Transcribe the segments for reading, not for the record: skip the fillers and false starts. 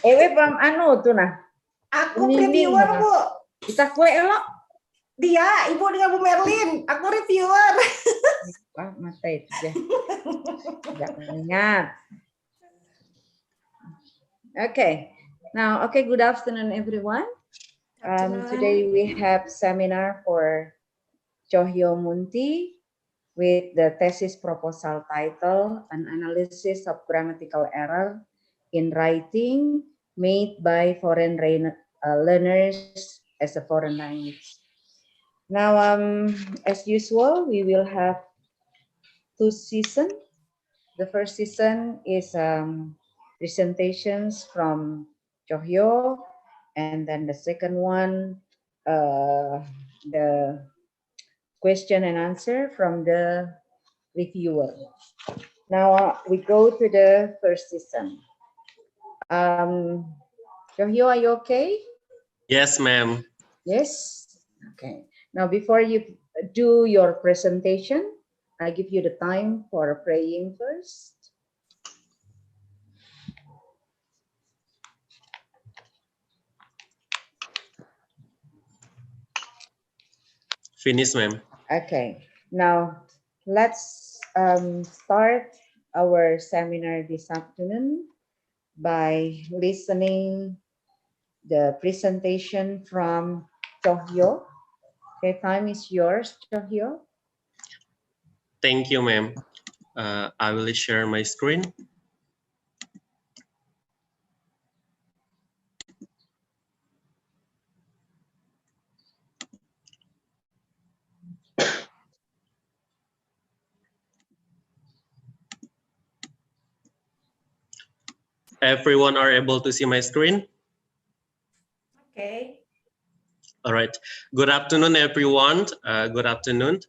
Ewe pam anu tuh nah. Aku reviewer, Bu. Kita kue lo. Dia, Ibu dengan Bu Merlin. Aku reviewer. Ah, mata itu ya. Jangan ingat. Okay. Now, okay, good afternoon, everyone. Today we have seminar for Cohyo Muthi with the thesis proposal title, An Analysis of Grammatical Error in Writing Made by Foreign Learners as a Foreign Language. Now, as usual, we will have two seasons. The first season is presentations from Cohyo, and then the second one, the question and answer from the reviewer. Now we go to the first season. Cohyo, are you okay? Yes, ma'am. Yes. Okay. Now before you do your presentation, I give you the time for praying first. Finish, ma'am. Okay. Now let's start our seminar this afternoon by listening the presentation from Cohyo. Okay, time is yours, Cohyo. Thank you, ma'am. I will share my screen. Everyone are able to see my screen? Okay. All right. Good afternoon, everyone. Good afternoon.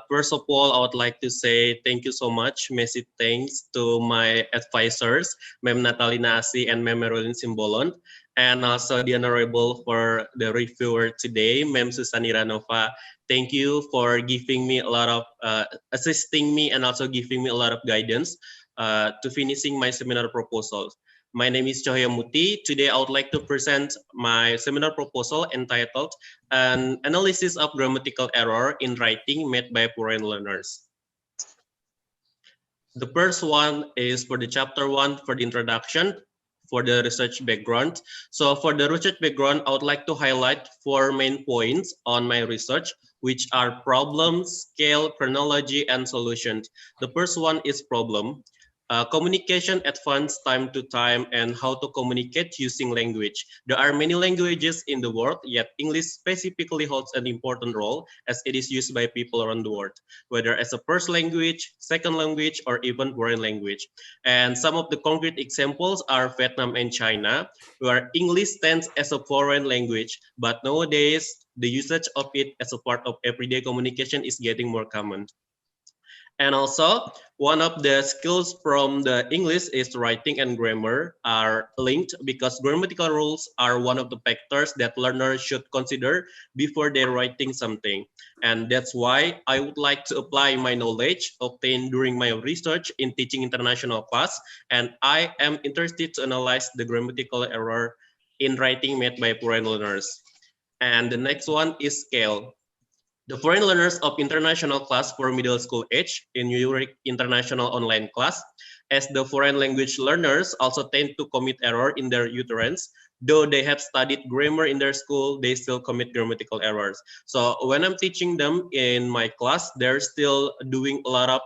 First of all, I would like to say thank you so much. Massive thanks to my advisors, Ma'am Natalina Asi and Ma'am Merlin Simbolon, and also the honorable for the reviewer today, Ma'am Susani Ranova. Thank you for giving me a lot of, assisting me and also giving me a lot of guidance to finishing my seminar proposals. My name is Cohyo Muthi. Today, I would like to present my seminar proposal entitled An Analysis of Grammatical Error in Writing Made by Foreign Learners. The first one is for the chapter 1 for the introduction, for the research background. So for the research background, I would like to highlight 4 main points on my research, which are problems, scale, chronology, and solutions. The first one is problem. Communication advance time to time and how to communicate using language. There are many languages in the world, yet English specifically holds an important role as it is used by people around the world, whether as a first language, second language, or even foreign language. And some of the concrete examples are Vietnam and China, where English stands as a foreign language, but nowadays the usage of it as a part of everyday communication is getting more common. And also, one of the skills from the English is writing and grammar are linked because grammatical rules are one of the factors that learners should consider before they're writing something. And that's why I would like to apply my knowledge obtained during my research in teaching international class. And I am interested to analyze the grammatical error in writing made by foreign learners. And the next one is scale. The foreign learners of international class for middle school age in Zurich International Online Class, as the foreign language learners also tend to commit error in their utterance. Though they have studied grammar in their school, they still commit grammatical errors. So when I'm teaching them in my class, they're still doing a lot of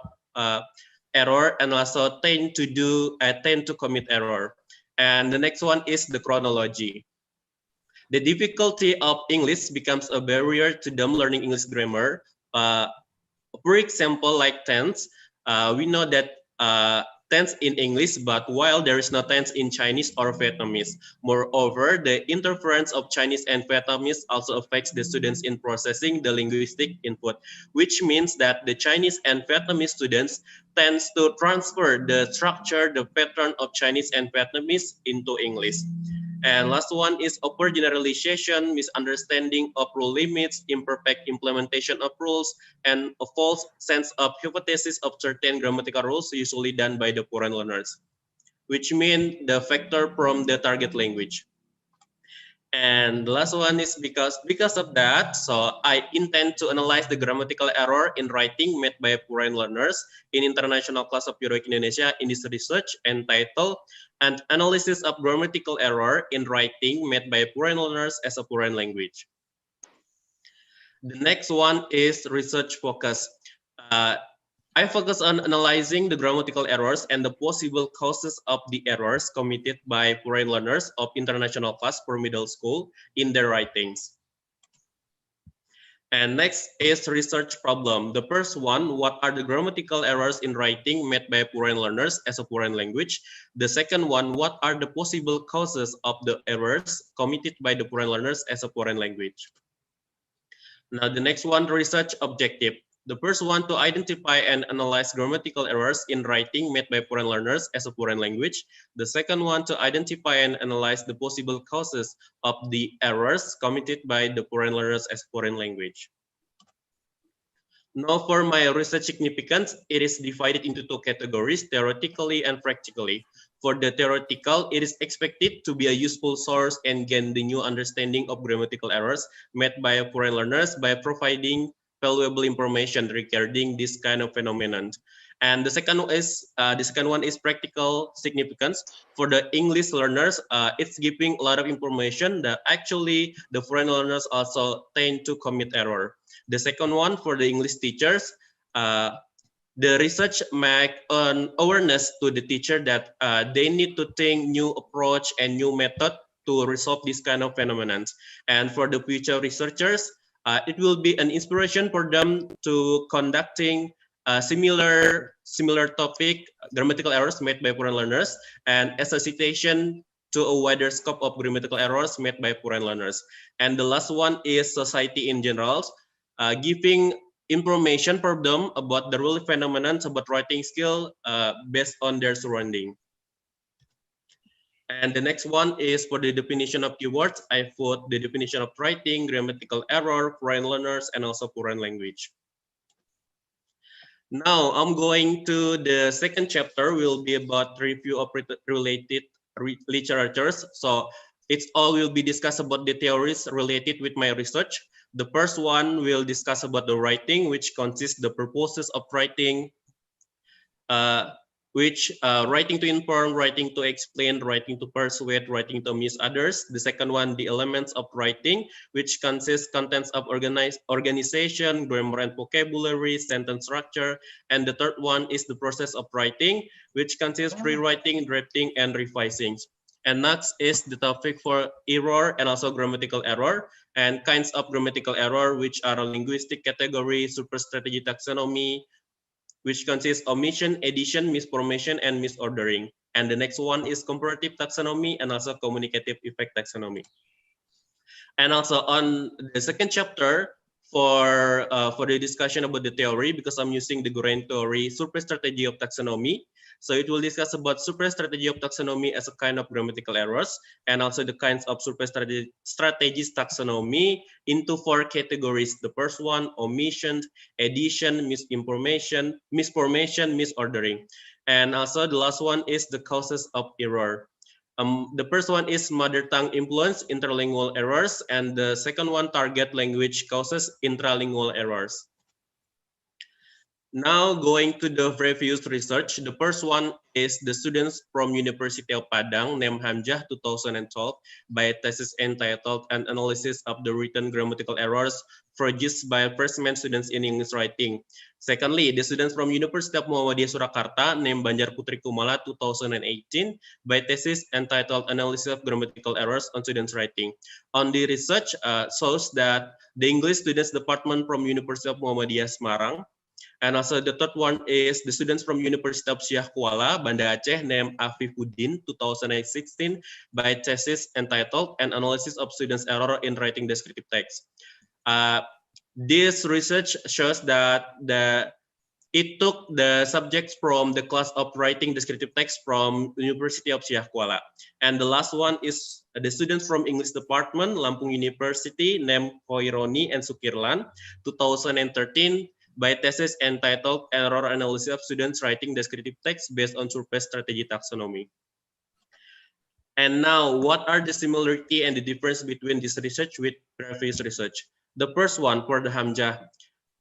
error and also tend to commit error. And the next one is the chronology. The difficulty of English becomes a barrier to them learning English grammar. For example, like tense, we know that tense in English, but while there is no tense in Chinese or Vietnamese. Moreover, the interference of Chinese and Vietnamese also affects the students in processing the linguistic input, which means that the Chinese and Vietnamese students tends to transfer the structure, the pattern of Chinese and Vietnamese into English. And last one is overgeneralization, misunderstanding of rule limits, imperfect implementation of rules, and a false sense of hypothesis of certain grammatical rules usually done by the foreign learners. which mean the factor from the target language. And the last one is because of that, so I intend to analyze the grammatical error in writing made by foreign learners in international class of Heroic Indonesia in this research entitled "An Analysis of Grammatical Error in Writing Made by Foreign Learners as a Foreign Language." The next one is research focus. I focus on analyzing the grammatical errors and the possible causes of the errors committed by foreign learners of international class for middle school in their writings. And next is research problem. The first one, what are the grammatical errors in writing made by foreign learners as a foreign language? The second one, what are the possible causes of the errors committed by the foreign learners as a foreign language? Now the next one, research objective. The first one, to identify and analyze grammatical errors in writing made by foreign learners as a foreign language. The second one, to identify and analyze the possible causes of the errors committed by the foreign learners as foreign language. Now for my research significance, it is divided into two categories, theoretically and practically. For the theoretical, it is expected to be a useful source and gain the new understanding of grammatical errors made by foreign learners by providing valuable information regarding this kind of phenomenon. And the second one is practical significance. For the English learners, it's giving a lot of information that actually the foreign learners also tend to commit error. The second one, for the English teachers, the research make an awareness to the teacher that they need to think new approach and new method to resolve this kind of phenomenon. And for the future researchers, it will be an inspiration for them to conducting similar topic, grammatical errors made by foreign learners, and as a citation to a wider scope of grammatical errors made by foreign learners. And the last one is society in general, giving information for them about the real phenomena about writing skill based on their surrounding. And the next one is for the definition of keywords. I put the definition of writing, grammatical error, foreign learners, and also foreign language. Now I'm going to the second chapter will be about review of related literatures. So it's all will be discussed about the theories related with my research. The first one will discuss about the writing, which consists the purposes of writing, writing to inform, writing to explain, writing to persuade, writing to amuse others. The second one, the elements of writing, which consists contents of organization, grammar and vocabulary, sentence structure. And the third one is the process of writing, which consists rewriting, drafting, and revising. And next is the topic for error and also grammatical error and kinds of grammatical error, which are a linguistic category, super strategy taxonomy, which consists omission, addition, misformation, and misordering. And the next one is comparative taxonomy and also communicative effect taxonomy. And also on the second chapter for the discussion about the theory, because I'm using the Gorain theory, super strategy of taxonomy. So it will discuss about super strategy of taxonomy as a kind of grammatical errors and also the kinds of super strategies taxonomy into four categories. The first one, omission, addition, misinformation, misformation, misordering. And also the last one is the causes of error. The first one is mother tongue influence, interlingual errors, and the second one, target language causes, intralingual errors. Now going to the previous research, the first one is the students from University of Padang named Hamzah 2012 by a thesis entitled An Analysis of the Written Grammatical Errors produced by freshman students in English Writing. Secondly, the students from University of Muhammadiyah Surakarta named Banjar Putri Kumala 2018 by a thesis entitled Analysis of Grammatical Errors on Students Writing. On the research shows that the English Students Department from University of Muhammadiyah Semarang. And also the third one is the students from University of Syah Kuala, Banda Aceh named Afifuddin 2016 by thesis entitled An Analysis of Students' Error in Writing Descriptive Text. This research shows that it took the subjects from the class of writing descriptive text from University of Syah Kuala. And the last one is the students from English Department, Lampung University named Koironi and Sukirlan 2013 by thesis entitled Error Analysis of Students Writing Descriptive Text based on Survey Strategy Taxonomy. And now, what are the similarity and the difference between this research with previous research? The first one for the Hamzah,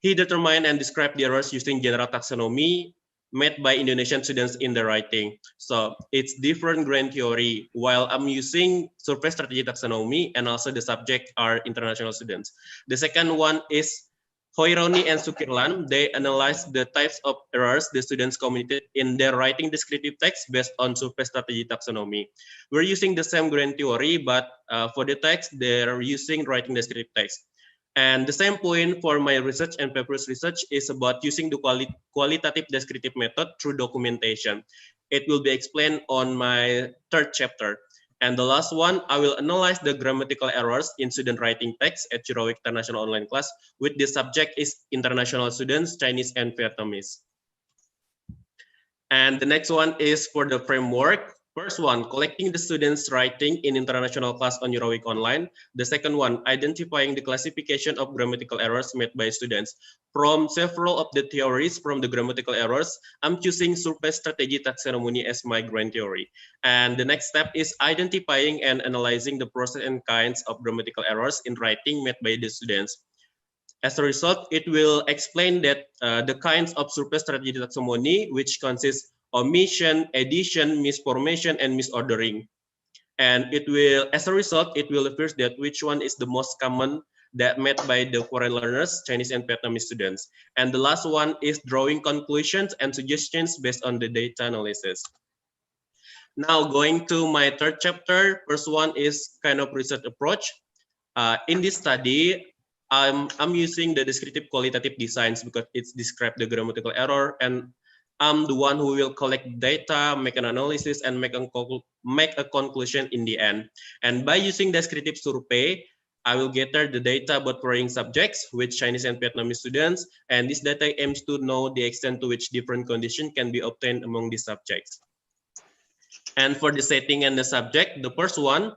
he determined and described the errors using general taxonomy made by Indonesian students in the writing. So it's different grand theory, while I'm using survey strategy taxonomy, and also the subject are international students. The second one is Hoironi and Sukirlan. They analyzed the types of errors the students committed in their writing descriptive text based on survey strategy taxonomy. We're using the same grand theory, but for the text, they're using writing descriptive text. And the same point for my research and papers research is about using the qualitative descriptive method through documentation. It will be explained on my third chapter. And the last one, I will analyze the grammatical errors in student writing text at Heroic International Online Class, with the subject is international students, Chinese and Vietnamese. And the next one is for the framework. First one, collecting the students' writing in international class on Heroic Online. The second one, identifying the classification of grammatical errors made by students. From several of the theories from the grammatical errors, I'm choosing survey strategy taxonomy as my grand theory. And the next step is identifying and analyzing the process and kinds of grammatical errors in writing made by the students. As a result, it will explain that the kinds of survey strategy taxonomy, which consists omission, addition, misformation, and misordering. And it will, as a result, it will reveal that which one is the most common that met by the foreign learners, Chinese and Vietnamese students. And the last one is drawing conclusions and suggestions based on the data analysis. Now going to my third chapter, first one is kind of research approach. In this study, I'm using the descriptive qualitative designs because it's describe the grammatical error, and I'm the one who will collect data, make an analysis, and make a conclusion in the end. And by using descriptive survey, I will gather the data about foreign subjects with Chinese and Vietnamese students, and this data aims to know the extent to which different conditions can be obtained among these subjects. And for the setting and the subject, the first one,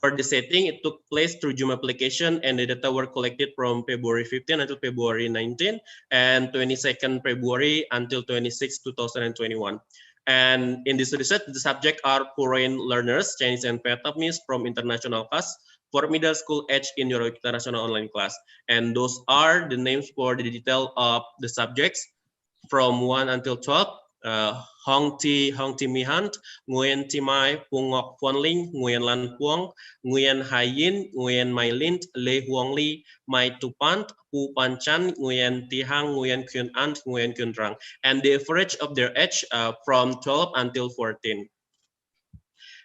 for the setting, it took place through Zoom application, and the data were collected from February 15 until February 19, and 22nd February until 26, 2021. And in this research, the subject are foreign learners, Chinese and Vietnamese from international class for middle school age in your international online class. And those are the names for the detail of the subjects from 1 until 12. Hong Ti Mihant, Nguyen Ti Mai, Pung Ngọc Phuan Linh, Nguyen Lan Puong, Nguyen Hai Yin, Nguyen Mai Lint, Lê Huong Ly, Mai Tu Pant, Pu Pan Chan, Nguyen Ti Hang, Nguyen Kyun Ant, Nguyen Kyun Rang, and the average of their age from 12 until 14.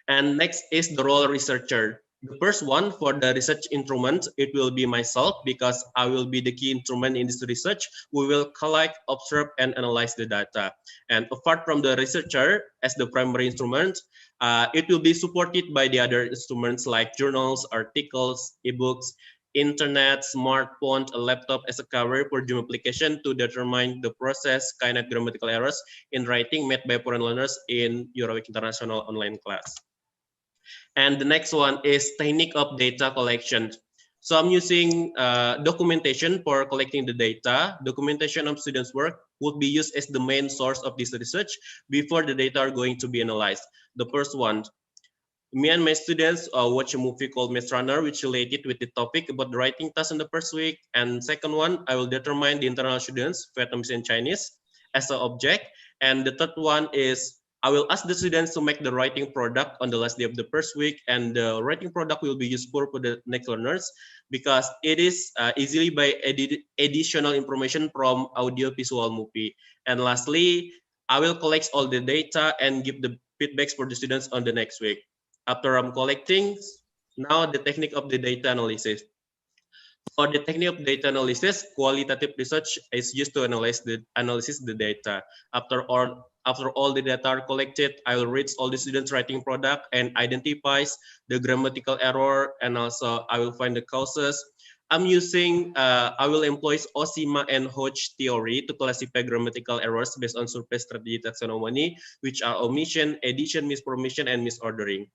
And next is the role researcher. The first one for the research instrument, it will be myself because I will be the key instrument in this research. We will collect, observe, and analyze the data. And apart from the researcher as the primary instrument, it will be supported by the other instruments like journals, articles, ebooks, internet, smartphone, a laptop as a cover for Zoom application to determine the process, kind of grammatical errors in writing made by foreign learners in Heroic International Online Class. And the next one is technique of data collection. So I'm using documentation for collecting the data. Documentation of students' work would be used as the main source of this research before the data are going to be analyzed. The first one, me and my students watch a movie called Maze Runner, which related with the topic about the writing task in the first week. And second one, I will determine the internal students, Vietnamese and Chinese, as an object. And the third one is I will ask the students to make the writing product on the last day of the first week, and the writing product will be useful for the next learners because it is easily by additional information from audio visual movie. And lastly, I will collect all the data and give the feedbacks for the students on the next week. After I'm collecting, now the technique of the data analysis. For the technique of data analysis, qualitative research is used to analyze the data. After all the data are collected, I will read all the students' writing product and identifies the grammatical error, and also I will find the causes. I'm using, I will employ Osima and Hodge theory to classify grammatical errors based on survey strategy taxonomy, which are omission, addition, misformation, and misordering.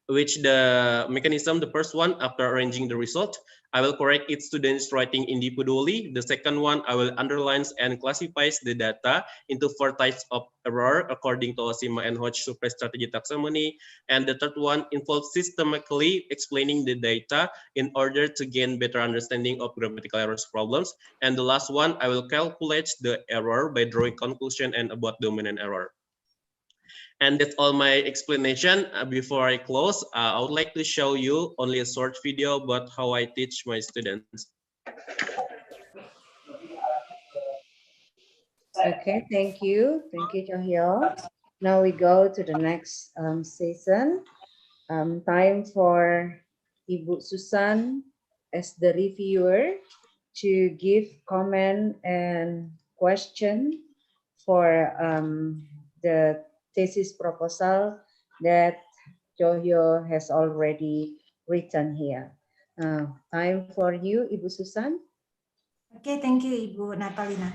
which the mechanism, the first one, after arranging the result, I will correct each student's writing individually. The second one, I will underline and classify the data into 4 types of error according to Osima and Hodge super strategy taxonomy. And the third one involves systematically explaining the data in order to gain better understanding of grammatical errors problems. And the last one, I will calculate the error by drawing conclusion and about dominant error. And that's all my explanation. Before I close, I would like to show you only a short video about how I teach my students. Okay, thank you. Thank you, Cohyo. Now we go to the next session. Time for Ibu Susan as the reviewer to give comment and question for the thesis proposal that Cohyo has already written here. Time for you, Ibu Susan. Okay, thank you, Ibu Natalina.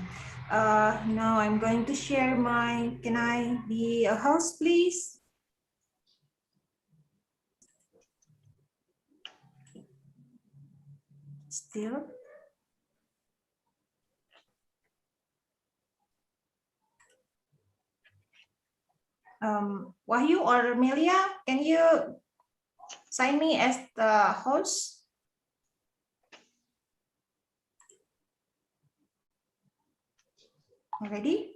Now I'm going to share my, can I be a host, please? Still? Wahyu or Melia, can you sign me as the host? Already?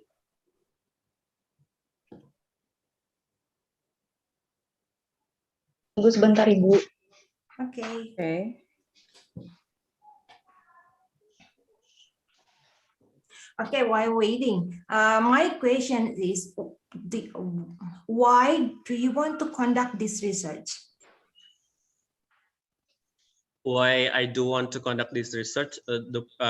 Tunggu sebentar, Ibu. Okay. Okay. Okay, while waiting, my question is, why do you want to conduct this research? Why I do want to conduct this research,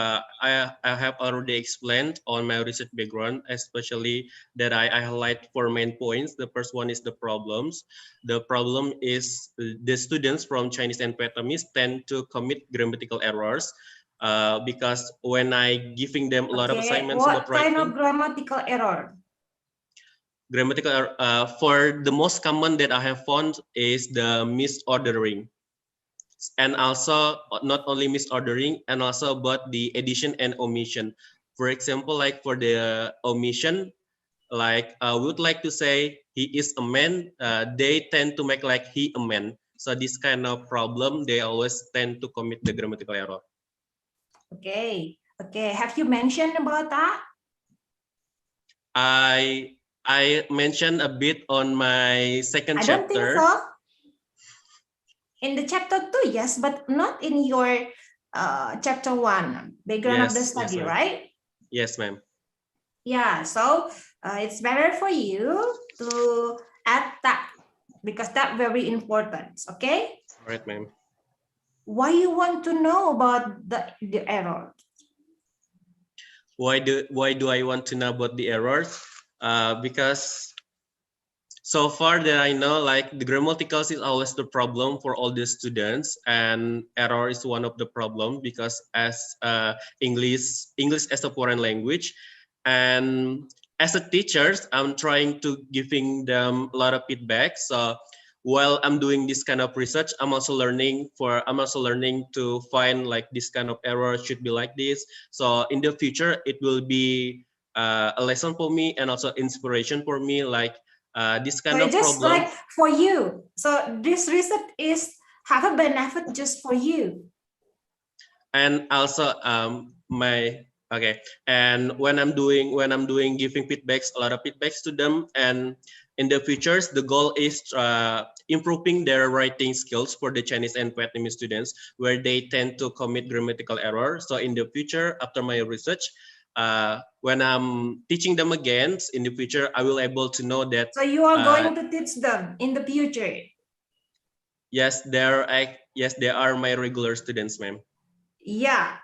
I have already explained on my research background, especially that I highlight 4 main points. The first one is the problems. The problem is the students from Chinese and Vietnamese tend to commit grammatical errors because when I giving them a lot of assignments about writing. What kind of grammatical error? Grammatical error, for the most common that I have found is the misordering. And also not only misordering, and also about the addition and omission. For example, like for the omission, like we would like to say he is a man, they tend to make like he a man. So this kind of problem, they always tend to commit the grammatical error. Okay, okay. Have you mentioned about that? I mentioned a bit on my second chapter. I don't think so. In the chapter 2, yes, but not in your chapter 1, background of the study, yes, right? Yes, ma'am. Yeah, so it's better for you to add that because that's very important, okay? All right, ma'am. Why you want to know about the error? Why do I want to know about the errors? Because so far that I know, like the grammaticals is always the problem for all the students, and error is one of the problem because as English as a foreign language, and as a teachers, I'm trying to giving them a lot of feedback. So while I'm doing this kind of research, I'm also learning to find like this kind of error should be like this. So in the future, it will be a lesson for me and also inspiration for me, like. This kind so of just problem. like for you. So this research is have a benefit just for you. And also and when I'm doing giving feedbacks, a lot of feedbacks to them, and in the futures the goal is improving their writing skills for the Chinese and Vietnamese students where they tend to commit grammatical error. So in the future, after my research, when I'm teaching them again in the future, I will able to know that. So you are going to teach them in the future? Yes, they are my regular students, ma'am. Yeah,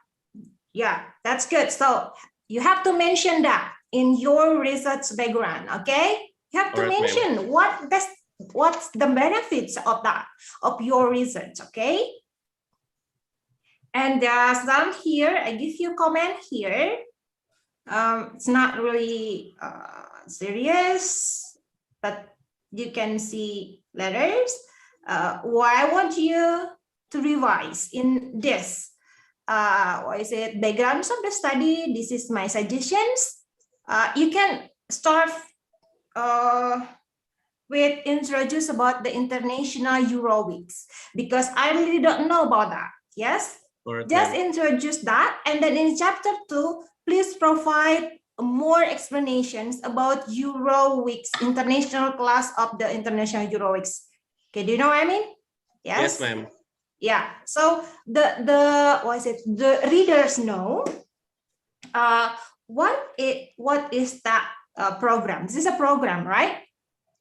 that's good. So you have to mention that in your research background, okay? You have to mention what's the benefits of that, of your research, okay? And there are some here, I give you comment here. It's not really serious, but you can see letters. what I want you to revise in this, backgrounds of the study. This is my suggestions. You can start with introduce about the International Euro Weeks, because I really don't know about that. Yes, just introduce that, and then in chapter 2, please provide more explanations about Euro Weeks, international class of the International Euro Weeks. Okay, do you know what I mean? Yes, ma'am. Yeah. So the readers know what is that program. This is a program, right?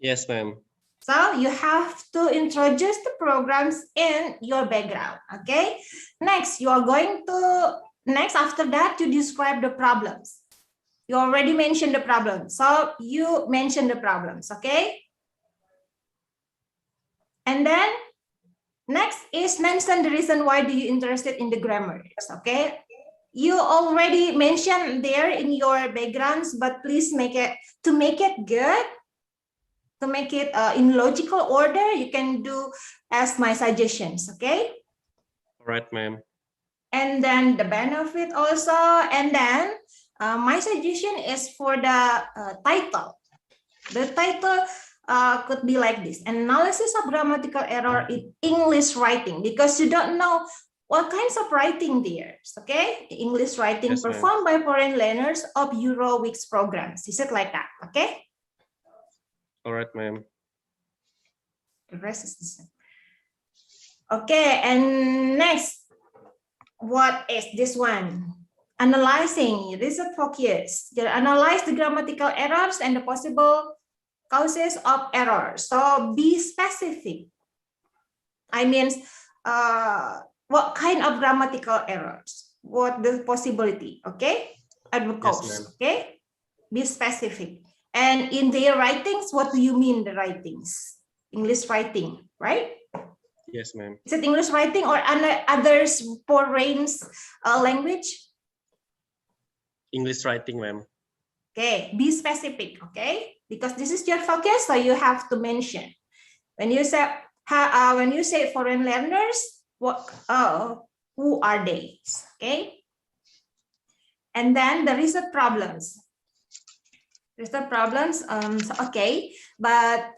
Yes, ma'am. So you have to introduce the programs in your background. Okay. Next, you are going to after that you describe the problems. You already mentioned the problems, so you mention the problems. Okay. And then next is mention the reason why do you interested in the grammars. Okay. You already mentioned there in your backgrounds, but please make it good. To make it in logical order, you can do as my suggestions, okay? All right, ma'am. And then the benefit also, and then my suggestion is for the title. The title could be like this: Analysis of Grammatical Error in English Writing, because you don't know what kinds of writing there is, okay? English writing performed by foreign learners of Euro Weeks programs. Is it like that, okay? All right, ma'am. The rest is the same. Okay, and next, what is this one? Analyzing, research focus. Analyze the grammatical errors and the possible causes of errors. So be specific. I mean, what kind of grammatical errors? What the possibility? Okay, and the cause. Okay, be specific. And in their writings, what do you mean the writings? English writing, right? Yes, ma'am. Is it English writing or others foreign language? English writing, ma'am. Okay, be specific, okay? Because this is your focus, so you have to mention. When you say foreign learners, who are they? Okay. And then the research problems. Research problems. Okay, but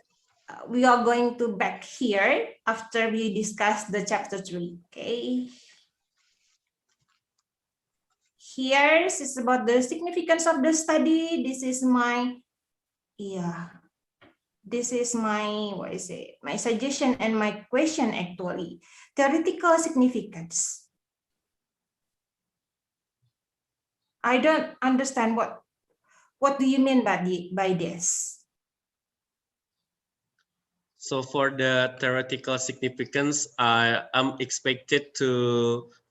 we are going to back here after we discuss the chapter 3. Okay. Here is about the significance of the study. This is my, this is my, my suggestion and my question actually. Theoretical significance. I don't understand what do you mean by this? So for the theoretical significance, I'm expected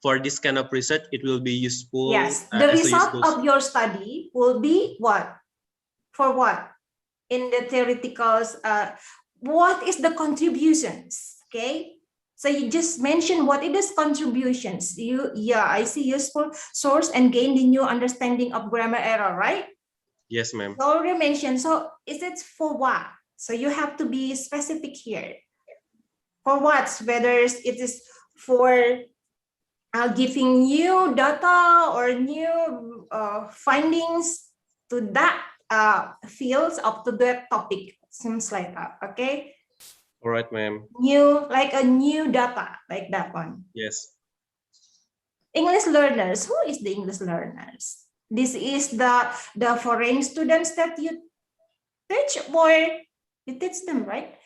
for this kind of research, it will be useful. Yes, the result of your study will be what? For what? In the theoreticals, what is the contributions? Okay, so you just mentioned what it is contributions. I see useful source and gain the new understanding of grammar error, right? Yes, ma'am. So already mentioned. So is it for what? So you have to be specific here. For what? Whether it is for giving new data or new findings to that fields up to that topic. Seems like that. Okay. All right, ma'am. Like a new data, like that one. Yes. English learners. Who is the English learners? This is the foreign students that you teach, or you teach them, right?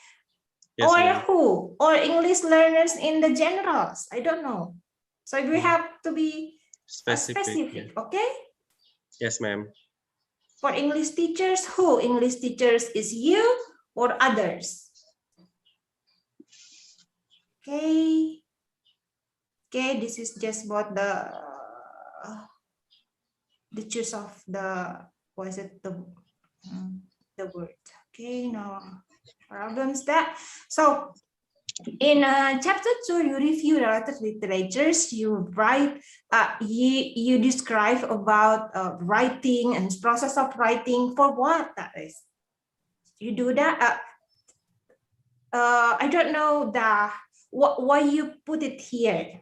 Yes, or who? Or English learners in the generals? I don't know. So we have to be specific, okay? Yes, ma'am. For English teachers, who? English teachers is you or others? Okay. Okay, this is just about the choose of the, what is it, the word. Okay, no problems that. So in chapter 2, you review related literatures. You write, you describe about writing and process of writing. For what that is? You do that. I don't know why you put it here.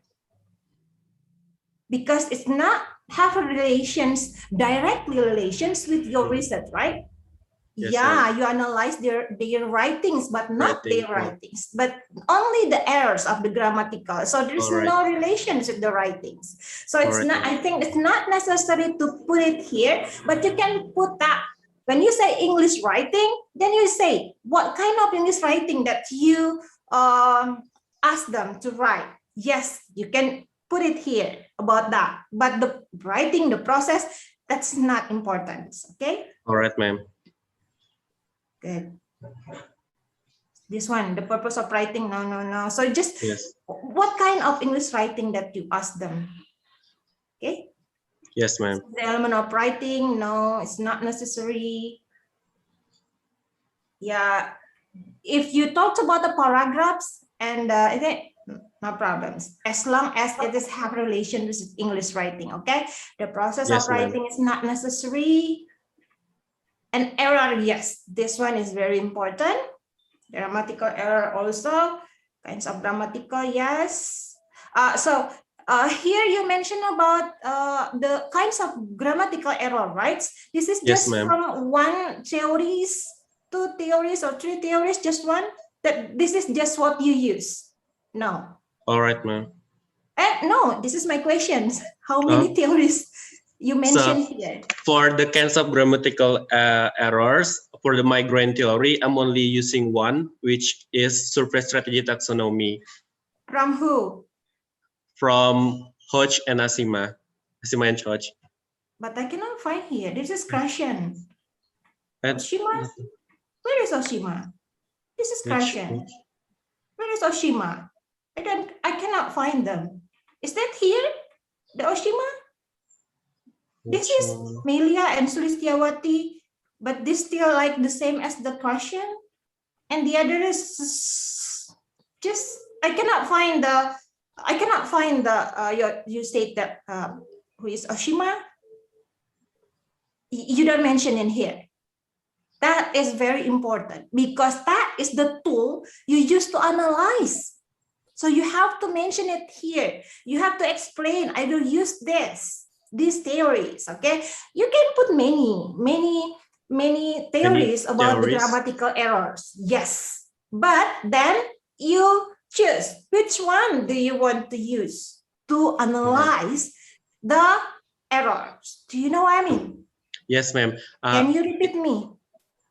Because it's not have a directly relations with your research, right? Yes, Yeah, you analyze their writings, but not their writings, but only the errors of the grammatical. So there's no relations with the writings. So it's not, I think it's not necessary to put it here, but you can put that. When you say English writing, then you say what kind of English writing that you ask them to write. Yes, you can put it here about that, but the writing, the process, that's not important. Okay. All right, ma'am. Good. This one, the purpose of writing, no. So just what kind of English writing that you ask them? Okay. Yes, ma'am. The element of writing, no, it's not necessary. Yeah. If you talked about the paragraphs and I think no problems, as long as it is have relation with English writing. Okay. The process of writing is not necessary. An error, yes, this one is very important. Grammatical error also, kinds of grammatical, yes. Here you mentioned about the kinds of grammatical error, right? This is just from one theories, two theories, or three theories, just one? That this is just what you use? No. All right, ma'am. No, this is my questions. How many theories you mentioned here? For the kinds of grammatical errors, for the migraine theory, I'm only using one, which is surface strategy taxonomy. From who? From Hodge and Asima and Hodge. But I cannot find here. This is Krashen. Oshima? Nothing. Where is Oshima? This is Krashen. Where is Oshima? I cannot find them. Is that here? The Oshima? This is Melia and Sulistyawati, but this still like the same as the Krashen, and the other is just I cannot find the you state that who is Oshima? You don't mention in here. That is very important because that is the tool you use to analyze. So you have to mention it here. You have to explain, I will use these theories, okay? You can put many theories about the grammatical errors. Yes, but then you choose which one do you want to use to analyze the errors. Do you know what I mean? Yes, ma'am. Can you repeat me?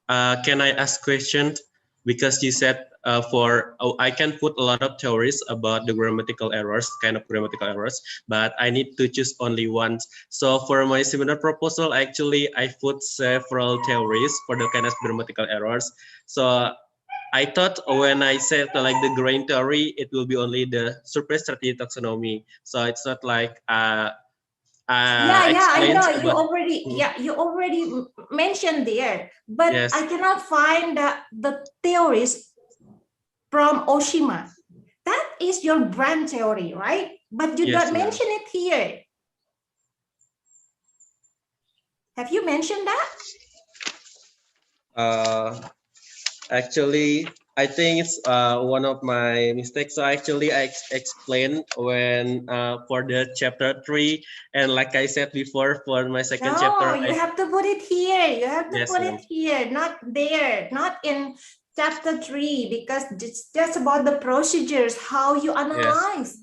Can I ask questions? Because you said I can put a lot of theories about the grammatical errors, kind of grammatical errors, but I need to choose only one. So for my seminar proposal, actually, I put several theories for the kind of grammatical errors. So I thought when I said like the grain theory, it will be only the surface strategy taxonomy. So it's not like I know you already mentioned there, but I cannot find the theories from Oshima. That is your brand theory, right? But you don't mention it here. Have you mentioned that? Actually, I think it's one of my mistakes. So actually, I explained when for the chapter 3, and like I said before, for my second chapter, you have to put it here. You have to put it here, not there, not in chapter 3, because it's just about the procedures, how you analyze.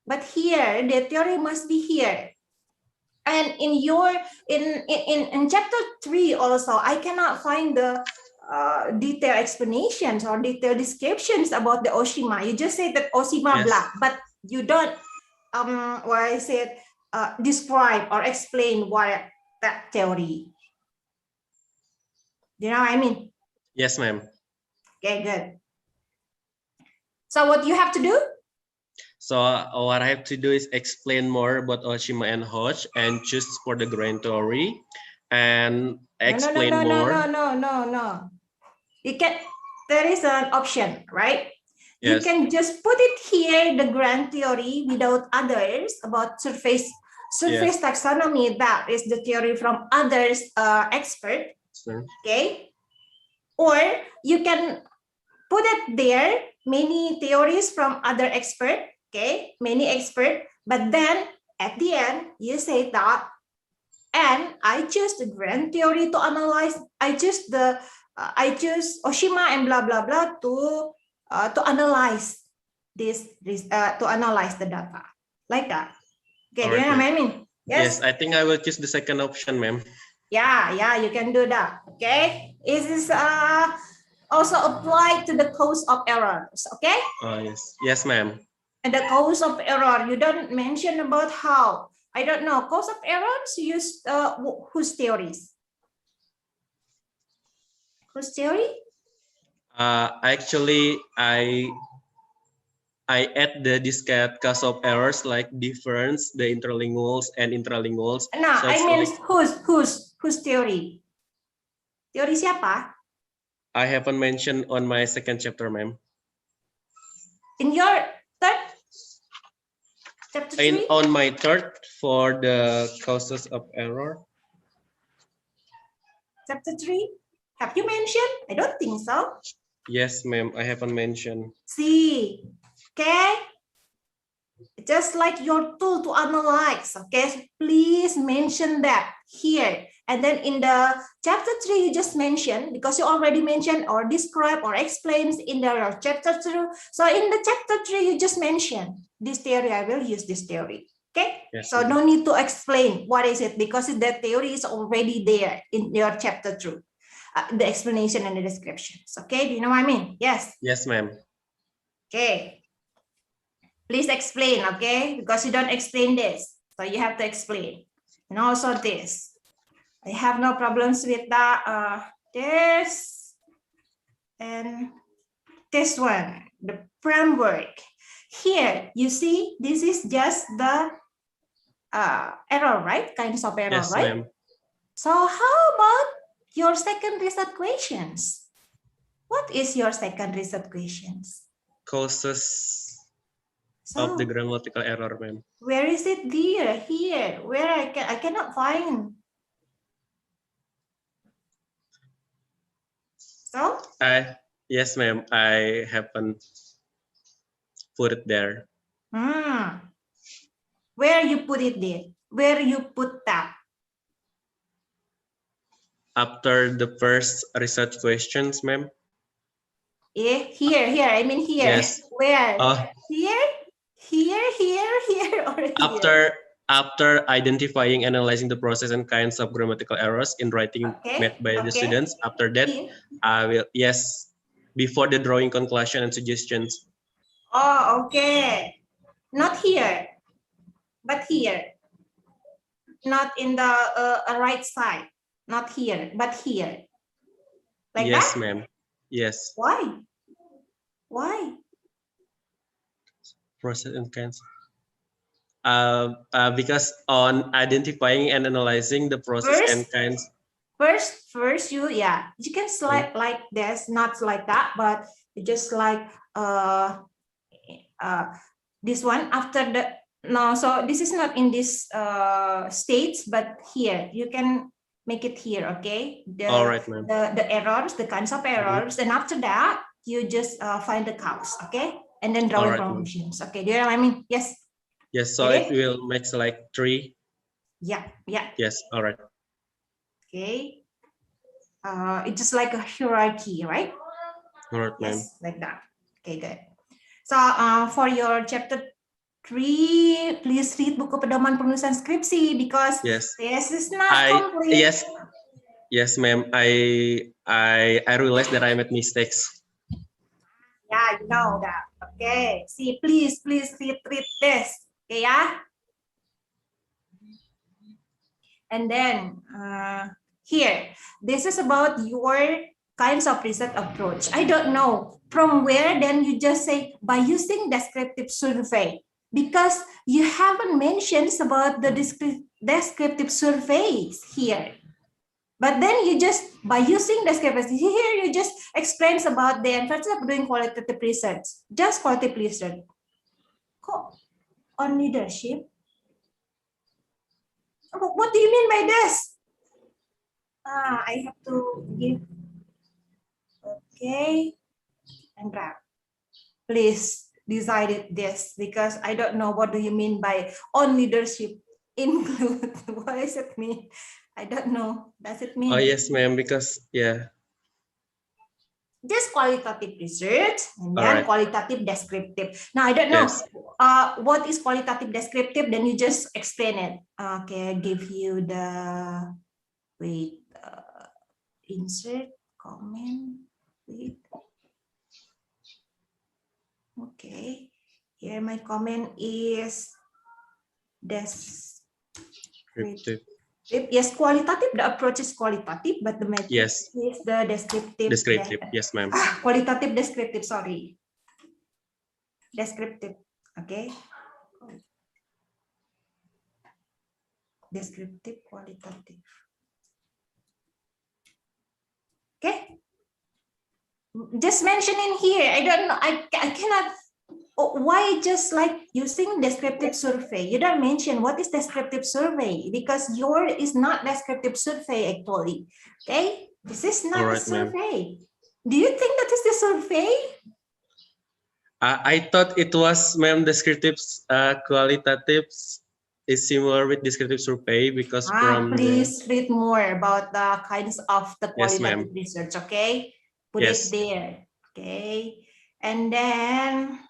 But here, the theory must be here. And in your in chapter 3 also, I cannot find the detailed explanations or detailed descriptions about the Oshima. You just say that Oshima blah, but you don't what I said describe or explain why that theory. Do you know what I mean? Yes, ma'am. Okay, good. So what you have to do? So what I have to do is explain more about Oshima and Hodge and choose for the grain theory and explain more. No. You can, there is an option, right? Yes. You can just put it here, the grand theory without others about surface taxonomy. That is the theory from others expert. Okay. Or you can put it there, many theories from other expert, okay, many expert, but then at the end, you say that, and I choose the grand theory to analyze, I choose Oshima and blah, blah, blah to analyze this to analyze the data, like that. Okay, do you know what I mean? Yes, I think I will choose the second option, ma'am. Yeah, you can do that. Okay, it is also applied to the cause of errors. Okay. Yes, ma'am. And the cause of error, you don't mention about how. I don't know. Cause of errors use whose theories? Whose theory? Actually, I add the discrete cause of errors like difference, the interlinguals and intralinguals. No, So I mean like, whose theory? Teori siapa? I haven't mentioned on my second chapter, ma'am. In your third chapter 3? On my third for the causes of error. Chapter 3? Have you mentioned? I don't think so. Yes, ma'am. I haven't mentioned. See, okay? Just like your tool to analyze, okay? Please mention that here. And then in the chapter 3, you just mentioned, because you already mentioned or describe or explains in the chapter 2. So in the chapter 3, you just mentioned this theory, I will use this theory. Okay, yes, so no need to explain what is it, because the theory is already there in your chapter 2, the explanation and the descriptions. Okay, do you know what I mean? Yes. Yes, ma'am. Okay. Please explain, okay? Because you don't explain this, so you have to explain. And also this. I have no problems with that. This and this one, the framework. Here, you see, this is just the error, right? Kinds of error, yes, right? So how about your second result questions? What is your second result questions? Causes of the grammatical error, ma'am. Where is it there? Here, where I cannot find. So? Yes, ma'am. I haven't put it there. Where you put it there? Where you put that? After the first research questions, ma'am. Here. I mean here. Yes. Where? Here, or here? After identifying, analyzing the process and kinds of grammatical errors in writing made by the students, after that, I will, before the drawing conclusion and suggestions. Oh, okay. Not here, but here. Not in the right side. Not here, but here. Like yes, that? ma'am. Yes. Why? Why? Process and kinds. Because on identifying and analyzing the process and kinds. First you can slide like this, not like that, but just like this one after the so this is not in this states, but here you can make it here, okay? All right, ma'am. The errors, the kinds of errors, and after that you just find the cause, okay? And then draw conclusions. Okay, do you know what I mean? Yes. Yes, so it will make like 3. Yeah. Yes, all right. Okay. It's just like a hierarchy, right? All right, ma'am. Yes, like that. Okay, good. So for your chapter 3, please read buku pedoman penulisan skripsi, because this is not complete. Yes, ma'am. I realized that I made mistakes. Yeah, you know that. Okay. See, please read this. Okay, yeah. And then here, this is about your kinds of research approach. I don't know from where then you just say by using descriptive survey, because you haven't mentioned about the descriptive surveys here. But then you just, by using descriptive, here you just explains about the importance of doing qualitative research, just qualitative research. On leadership? What do you mean by this? I have to give, okay. and draft. Please decide this, because I don't know what do you mean by on leadership include. What does it mean? I don't know. Does it mean? Oh, yes, ma'am, because, yeah. Just qualitative research and then Alright. qualitative descriptive. Now, I don't know Yes. what is qualitative descriptive, then you just explain it. Okay, I give you the, wait, insert, comment, wait. Okay, here my comment is Descriptive. Yes, qualitative, the approach is qualitative, but the method Yes. is the descriptive. Descriptive. Yes, ma'am. Qualitative descriptive, sorry. Descriptive, okay. Descriptive, qualitative. Okay. Just mention in here. I don't know. I cannot. Why just like using descriptive survey? You don't mention what is descriptive survey, because your is not descriptive survey actually. Okay, this is not a survey. Do you think that is the survey? I thought it was, ma'am, descriptive, qualitative is similar with descriptive survey, because from please read more about the kinds of the qualitative yes, research. Okay, put yes. it there. Okay, and then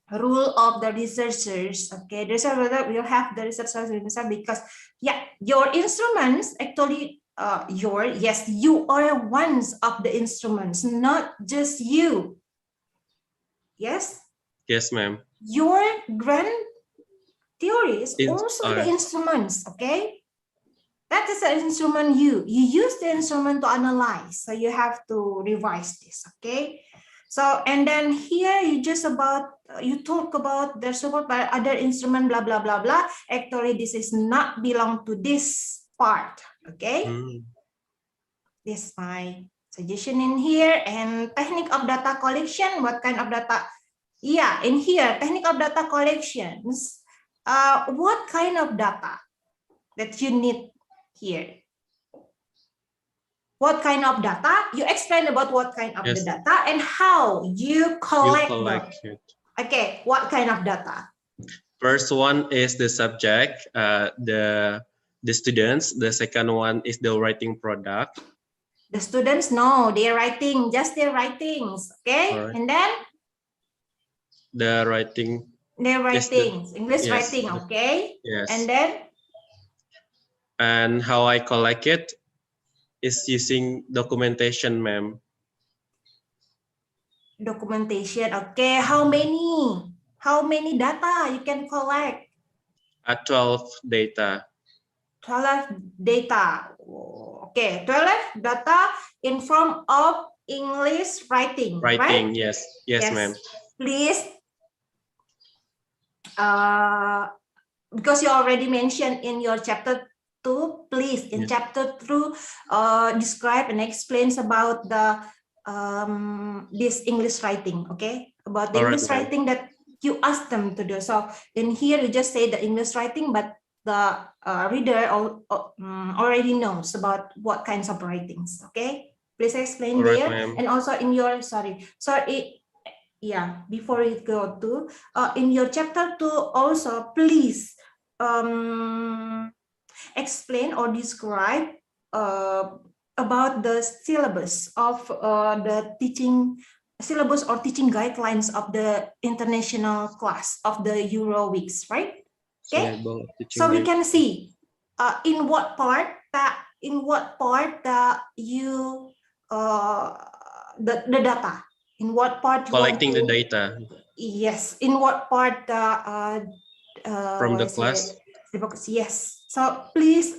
rule of the researchers. Okay, there's a we'll have the researchers because yeah, your instruments actually yes, you are ones of the instruments, not just you. Yes. Yes, ma'am. Your grand theory is also the instruments. Okay, that is the instrument you use the instrument to analyze. So you have to revise this. Okay. So, and then here you just you talk about the support by other instrument, blah, blah, blah, blah. Actually, this is not belong to this part, okay? This is my suggestion in here. And technique of data collection, what kind of data? Yeah, in here, technique of data collections, what kind of data that you need here? What kind of data? You explain about what kind of the data and how you collect it. Okay, what kind of data? First one is the subject, the students. The second one is the writing product. The students, no, they're writing, just their writings. Okay, and then? The writing. Their writings, English writing, okay? Yes. And then? And how I collect it is using documentation, ma'am. Documentation, okay. How many? How many data you can collect? 12 data. 12 data. Okay, 12 data in form of English writing, right? Yes. Yes, ma'am. Please, because you already mentioned in your chapter 2, please in chapter 2 describe and explains about the this English writing, okay? About the English writing that you asked them to do. So in here you just say the English writing, but the reader already knows about what kinds of writings, okay? Please explain there. And also in your, yeah, before we go to in your chapter 2 also, please explain or describe about the syllabus of the teaching syllabus or teaching guidelines of the international class of the Euro weeks, right? Okay, so we can see in what part you the data, in what part collecting the data. Yes, in what part from the class. Yes, so please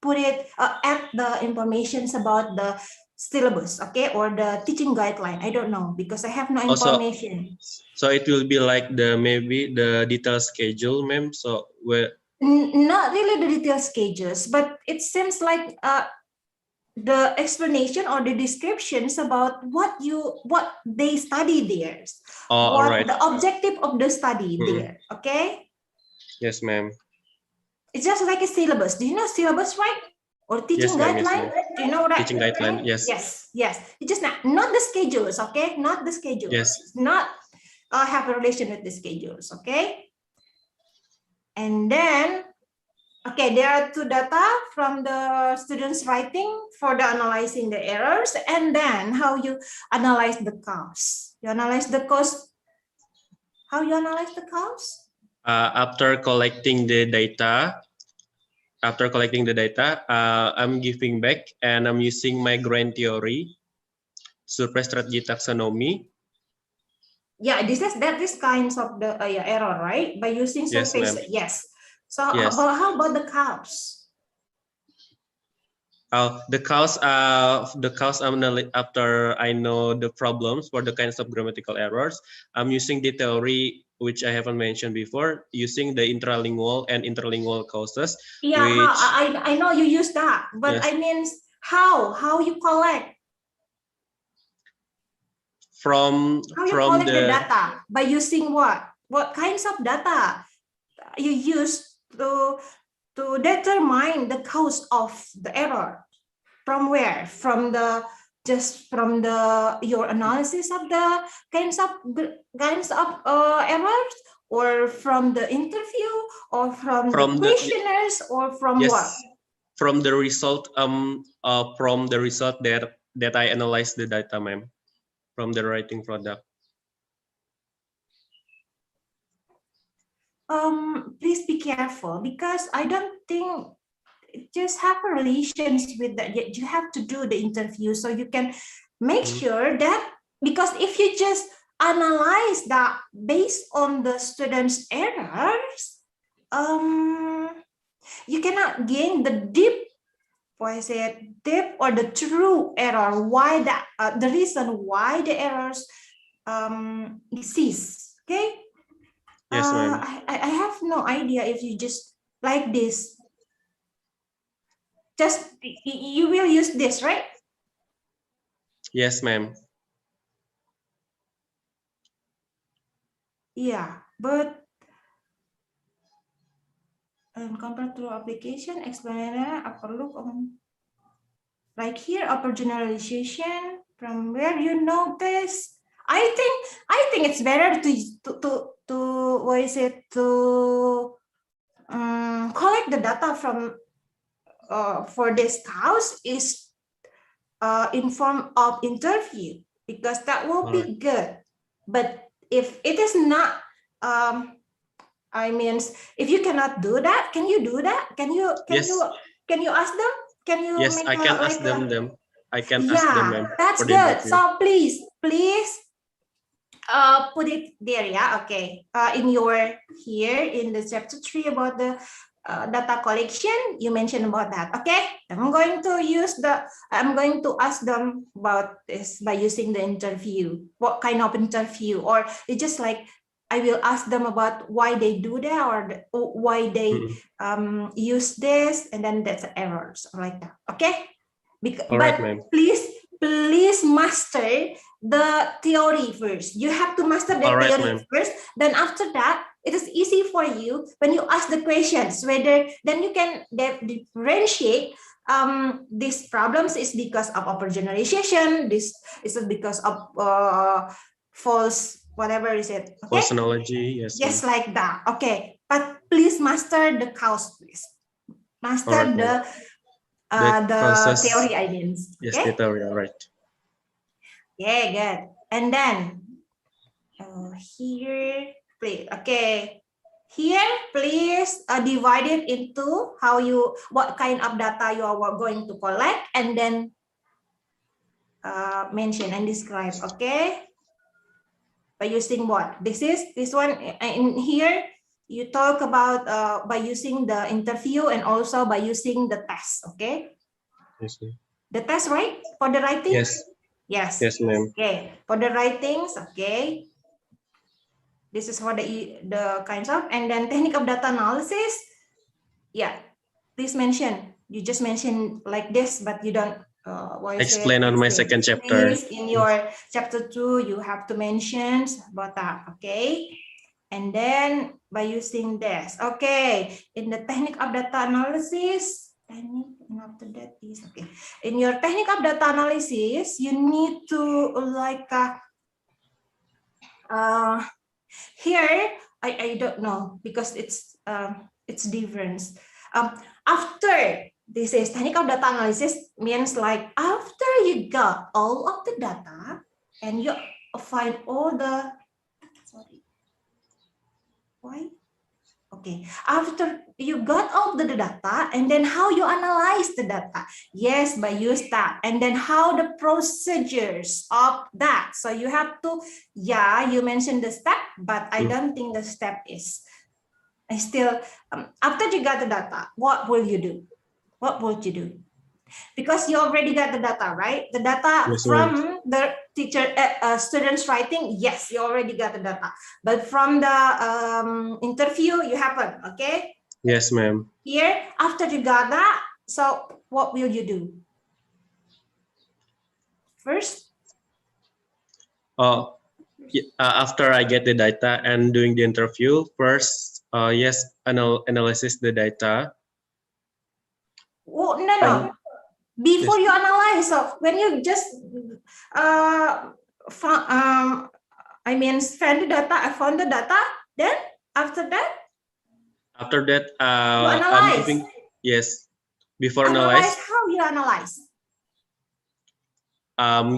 put it add the informations about the syllabus, okay, or the teaching guideline. I don't know because I have no information. So it will be like maybe the detailed schedule, ma'am. So where not really the detailed schedules, but it seems like the explanation or the descriptions about what they study there, what the objective of the study there. Okay. Yes, ma'am. It's just like a syllabus. Do you know syllabus, right? or teaching guideline. Do you know that? Teaching guideline, yes. Yes. It's just not the schedules, okay? Not the schedules. Yes. Not have a relation with the schedules, okay? And then, okay, there are two data from the students writing for the analyzing the errors, and then how you analyze the cause. You analyze the cause. How you analyze the cause? After collecting the data, I'm giving back and I'm using my grand theory, survey strategy taxonomy. Yeah, that is kinds of the error, right? By using surface, yes. So yes. how about the cause? The cause after I know the problems for the kinds of grammatical errors, I'm using the theory which I haven't mentioned before, using the intralingual and interlingual causes. Yeah, which, I know you use that, but yes. I mean how you collect? How you collect the data? By using what? What kinds of data you use to determine the cause of the error? From where? From your analysis of the kinds of errors, or from the interview, or from the questionnaires, or from what? From the result that I analyzed the data, ma'am, from the writing product. Please be careful, because I don't think it just have relations with that. You have to do the interview so you can make sure that, because if you just analyze that based on the students' errors, you cannot gain the deep or the true error, why that the reason why the errors exist. Okay. Yes, ma'am. I have no idea if you just like this. Just you will use this, right? Yes, ma'am. Yeah, but compared to application, explainer, upper look on, like here, upper generalization, from where you notice. I think it's better to what is it, to collect the data from for this house is in form of interview, because that will be good. But if it is not, I mean, if you cannot do that, can you do that? Can you ask them? Can you? Yes, I can ask them. I can ask them, ma'am. That's good. So please put it there. Yeah, okay. In your here in the chapter 3 about the data collection, you mentioned about that. Okay, I'm going to ask them about this by using the interview. What kind of interview? Or it's just like I will ask them about why they do that, or why they use this, and then that's errors like that. Okay, but please master the theory first. You have to master the theory first. Then after that, it is easy for you when you ask the questions, whether then you can differentiate these problems is because of upper generalization, this is because of false whatever is it, okay? False analogy, yes. Just like that, okay. But please master the cause, please. Master the theory ideas. Yes, okay? the theory, all right. Yeah, good. And then here, please. Okay. Here, please divide it into what kind of data you are going to collect, and then mention and describe. Okay. By using what? This one in here. You talk about by using the interview and also by using the test. Okay. Yes, the test, right? For the writing. Yes. Yes. Yes, ma'am. Okay. For the writings, okay. This is for the kinds of, and then technique of data analysis. Yeah, please mention. You just mention like this, but you don't explain on my second chapter. In your chapter 2, you have to mention about that. Okay, and then by using this. Okay, in the technique of data analysis, technique, and after that is okay. In your technique of data analysis, you need to like here I don't know because it's different. After this is technical data analysis means like after you got all of the data and you find all the after you got all the data and then how you analyze the data, yes, by use that, and then how the procedures of that. So you have to, yeah, you mentioned the step, but I don't think the step is I still after you got the data, what will you do? What would you do? Because you already got the data, right? The data from the teacher, students writing, yes, you already got the data. But from the interview, you haven't, okay? Yes, ma'am. Here, after you got that, so what will you do? First? After I get the data and doing the interview, first, yes, analysis the data. Oh, no. Before you analyze, so when you just I found the data, then after that you analyze. Yes, before analyze. How you analyze?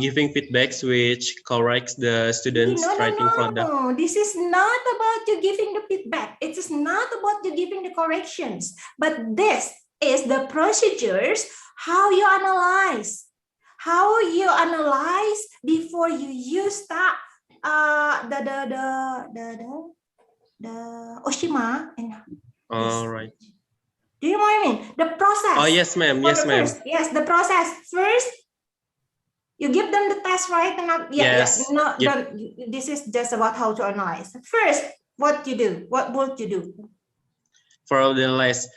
Giving feedbacks which corrects the students' writing product. No, this is not about you giving the feedback. It is not about you giving the corrections, but this is the procedures, how you analyze. How you analyze before you use that the Oshima and all right. Do you know what I mean? The process. Oh yes, ma'am. Yes, ma'am. Yes, the process. First, you give them the test, right? And not, yes. No, don't. This is just about how to analyze. First, what you do? What would you do? For the analyze,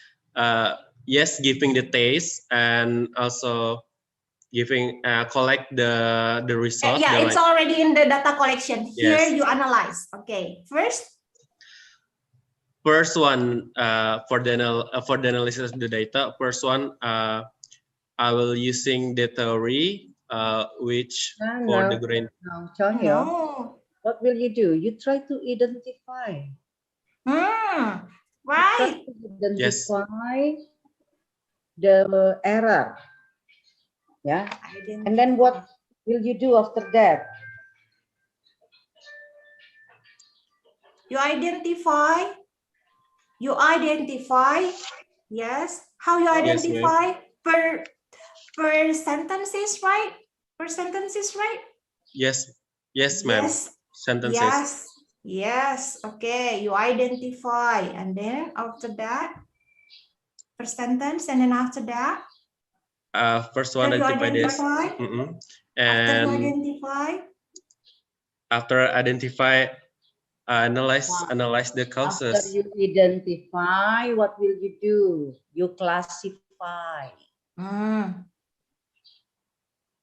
yes, giving the taste and also giving collect the result. Yeah, it's already in the data collection. Here yes. You analyze. Okay, first one for the analysis of the data. First one, I will using the theory which for the grain. No. What will you do? You try to identify. Right. Identify the error. Yeah. And then what will you do after that? You identify. Yes. How you identify? Yes, per sentences, right? Per sentences, right? Yes. Yes, ma'am. Sentences. Yes. Okay. You identify, and then after that, per sentence, and then after that. First one identify this. And after identify, analyze the causes. After you identify, what will you do? You classify.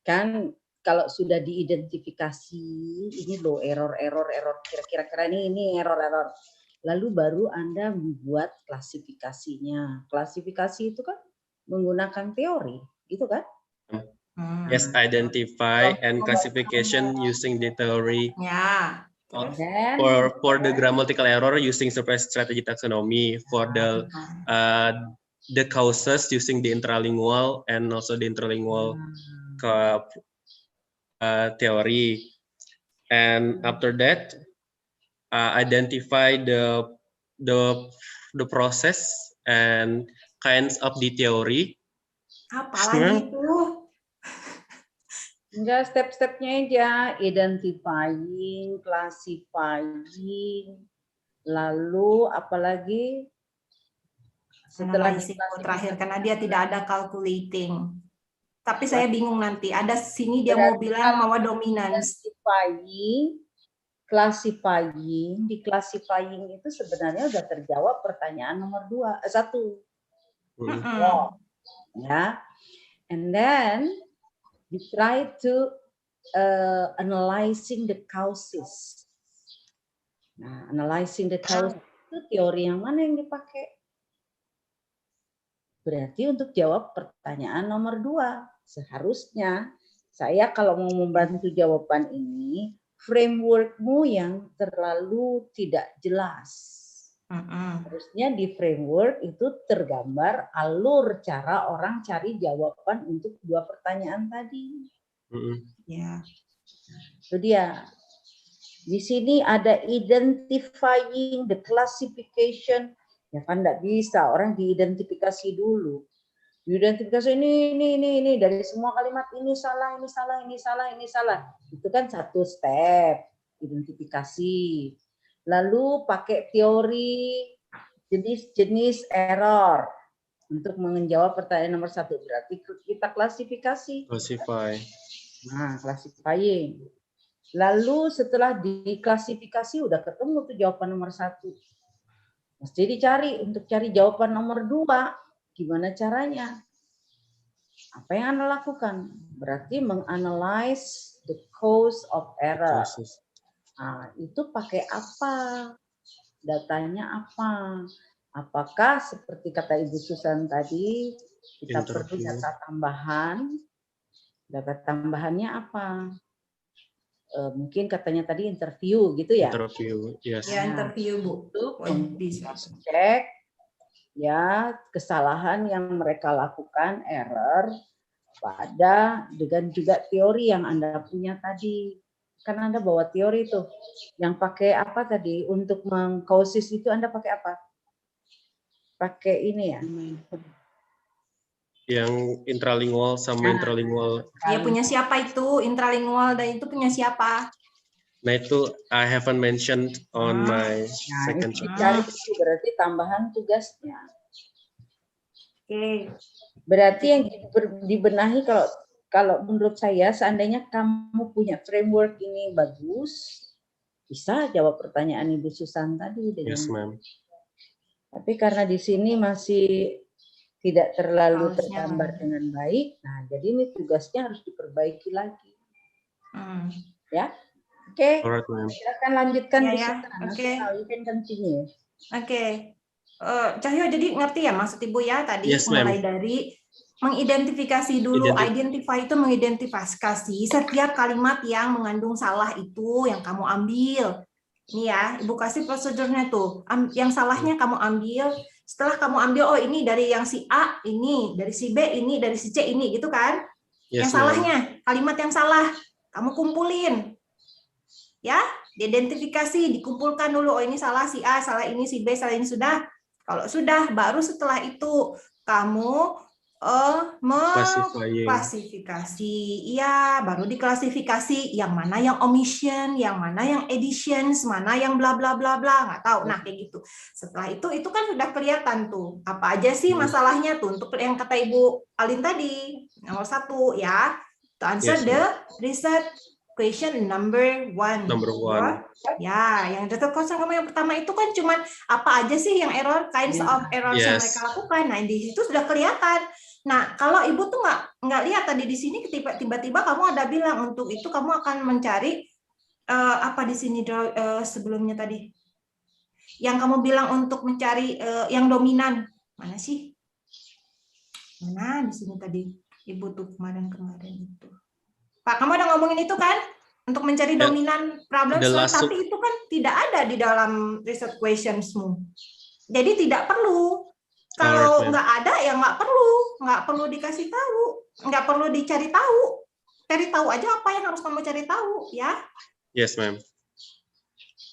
Kan kalau sudah diidentifikasi, ini loh error, kira-kira ini error. Lalu baru Anda membuat klasifikasinya. Klasifikasi itu kan menggunakan teori, gitu kan? Yes, identify and classification using the theory. Yeah. For the grammatical error using surface strategy taxonomy. For the causes using the intralingual and also the intralingual theory. And after that, identify the process and kinds of the theory. Apalagi itu? Enggak, step-stepnya aja. Identifying, classifying, lalu apalagi setelah terakhir karena dia tidak ada calculating. Tapi saya bingung nanti. Ada sini dia mau bilang bahwa dominance. Classifying, di classifying itu sebenarnya udah terjawab pertanyaan nomor 1. Ya. And then we try to analyzing the causes. Nah, analyzing the causes itu teori yang mana yang dipakai? Berarti untuk jawab pertanyaan nomor 2, seharusnya saya kalau mau membantu jawaban ini, frameworkmu yang terlalu tidak jelas. Harusnya di framework itu tergambar alur cara orang cari jawaban untuk 2 pertanyaan tadi. Ya. Itu dia. Di sini ada identifying, the classification. Ya kan enggak bisa, orang diidentifikasi dulu. Diidentifikasi ini dari semua kalimat ini salah, ini salah, ini salah, ini salah. Itu kan satu step identifikasi. Lalu pakai teori jenis-jenis error untuk menjawab pertanyaan nomor 1. Berarti kita klasifikasi. Classify. Nah, classifying. Lalu setelah diklasifikasi udah ketemu tuh jawaban nomor 1. Mesti dicari untuk cari jawaban nomor 2. Gimana caranya? Apa yang Anda lakukan? Berarti menganalize the cause of error. Nah, itu pakai apa? Datanya apa? Apakah seperti kata Ibu Susan tadi, kita perlu data tambahan? Data tambahannya apa? Mungkin katanya tadi interview gitu ya? Interview, yes. Ya, interview, Bu. Untuk cek ya kesalahan yang mereka lakukan, error, pada dengan juga teori yang Anda punya tadi. Kan Anda bawa teori tuh. Yang pakai apa tadi? Untuk mengkausis itu Anda pakai apa? Pakai ini ya? Yang intralingual sama intralingual. Ya, punya siapa itu? Intralingual dan itu punya siapa? Nah itu I haven't mentioned on my second chapter. Itu berarti tambahan tugasnya. Oke. Berarti yang dibenahi kalau menurut saya seandainya kamu punya framework ini bagus, bisa jawab pertanyaan Ibu Susan tadi dengan. Yes, ma'am. Tapi karena di sini masih tidak terlalu tergambar dengan baik, nah jadi ini tugasnya harus diperbaiki lagi. Ya, oke. Alright, ma'am. Silakan lanjutkan. Ya. Oke. Oke. Cahyo, jadi ngerti ya maksud Ibu ya tadi, yes, mulai dari mengidentifikasi dulu. Identify itu mengidentifikasi setiap kalimat yang mengandung salah itu yang kamu ambil. Ini ya, Ibu kasih prosedurnya tuh. Yang salahnya kamu ambil. Setelah kamu ambil, oh ini dari yang si A, ini dari si B, ini dari si C, ini gitu kan? Yes, yang salahnya, kalimat yang salah, kamu kumpulin. Ya, diidentifikasi, dikumpulkan dulu. Oh ini salah si A, salah ini si B, salah ini sudah. Kalau sudah, baru setelah itu kamu mengklasifikasi. Iya, baru diklasifikasi yang mana yang omission, yang mana yang additions, mana yang bla bla bla bla, nggak tahu. Nah, kayak gitu. Setelah itu kan sudah kelihatan tuh apa aja sih masalahnya tuh untuk yang kata Ibu Alin tadi. Nomor 1 ya. To answer the research question number 1. Ya, yang data question kamu yang pertama itu kan cuman apa aja sih yang error, kinds of errors yang mereka lakukan. Nah, di situ sudah kelihatan. Nah, kalau Ibu tuh nggak lihat tadi di sini tiba-tiba kamu ada bilang untuk itu kamu akan mencari apa di sini sebelumnya tadi? Yang kamu bilang untuk mencari yang dominan. Mana sih? Mana di sini tadi? Ibu tuh kemarin itu. Pak, kamu ada ngomongin itu kan? Untuk mencari dominan problem, tapi itu kan tidak ada di dalam research questionsmu. Jadi tidak perlu. Kalau nggak ada ya nggak perlu dikasih tahu, nggak perlu dicari tahu. Cari tahu aja apa yang harus kamu cari tahu, ya. Yes, ma'am.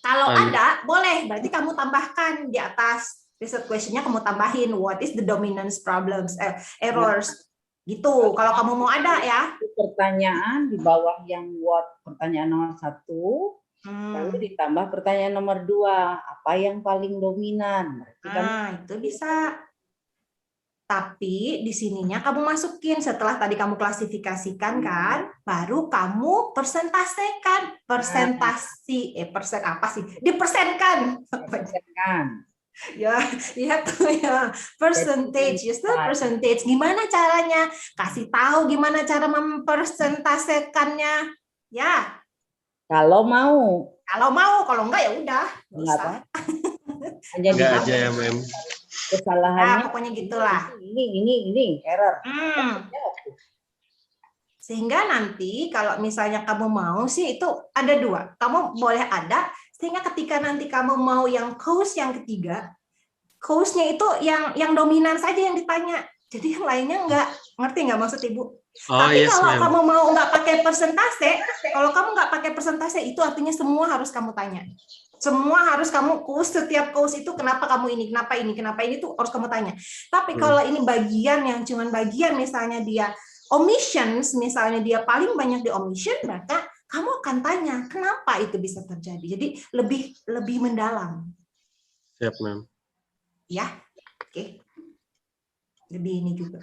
Kalau ada, boleh. Berarti kamu tambahkan di atas research question-nya, kamu tambahin what is the dominance problems, errors. Gitu. Kalau kamu mau ada ya. Pertanyaan di bawah yang what pertanyaan nomor 1. Lalu ditambah pertanyaan nomor 2, apa yang paling dominan? Itu bisa. Tapi di sininya kamu masukin setelah tadi kamu klasifikasikan kan, baru kamu persentasekan. Dipersenkan. Ya, lihat tuh ya. Percentage, percentage. Gimana caranya? Kasih tahu gimana cara mempersentasekannya. Ya. Kalau mau. Kalau enggak ya udah. Enggak aja ya, Mem. kesalahannya. Pokoknya gitulah. Ini error. Sehingga nanti kalau misalnya kamu mau sih itu ada dua. Kamu boleh ada sehingga ketika nanti kamu mau yang cause yang ketiga, cause-nya itu yang dominan saja yang ditanya. Jadi yang lainnya enggak. Ngerti nggak maksud Ibu? Tapi yes, kalau ma'am. kamu mau nggak pakai persentase, kalau kamu nggak pakai persentase itu artinya semua harus kamu tanya. Semua harus kamu setiap cause itu kenapa kamu ini, kenapa ini tuh harus kamu tanya. Tapi kalau ini bagian yang cuman bagian misalnya dia omissions, misalnya dia paling banyak di omission, maka kamu akan tanya kenapa itu bisa terjadi. Jadi lebih mendalam. Siap, ma'am. Ya, oke. Lebih ini juga.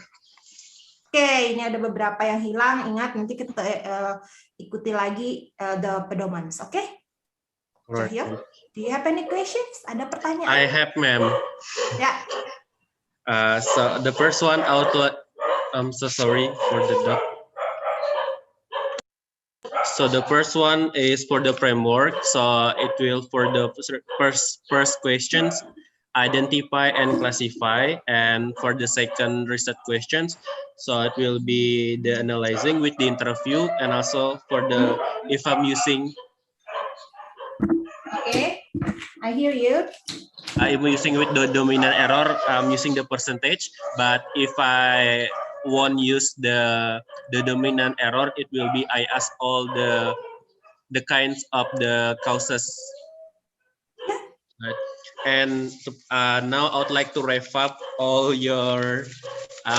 Oke, ini ada beberapa yang hilang. Ingat nanti kita ikuti lagi the pedoman. Oke? Cohyo, do you have any questions? Ada pertanyaan? I have, ma'am. Ya. So the first one, I'm so sorry for the dog. So the first one is for the framework. So it will for the first questions, identify and classify, and for the second research questions, so it will be the analyzing with the interview, and also for the if I'm using. Okay, I hear you. I'm using with the dominant error, I'm using the percentage, but if I won't use the dominant error, it will be I ask all the kinds of the causes. Right. And now I would like to wrap up all your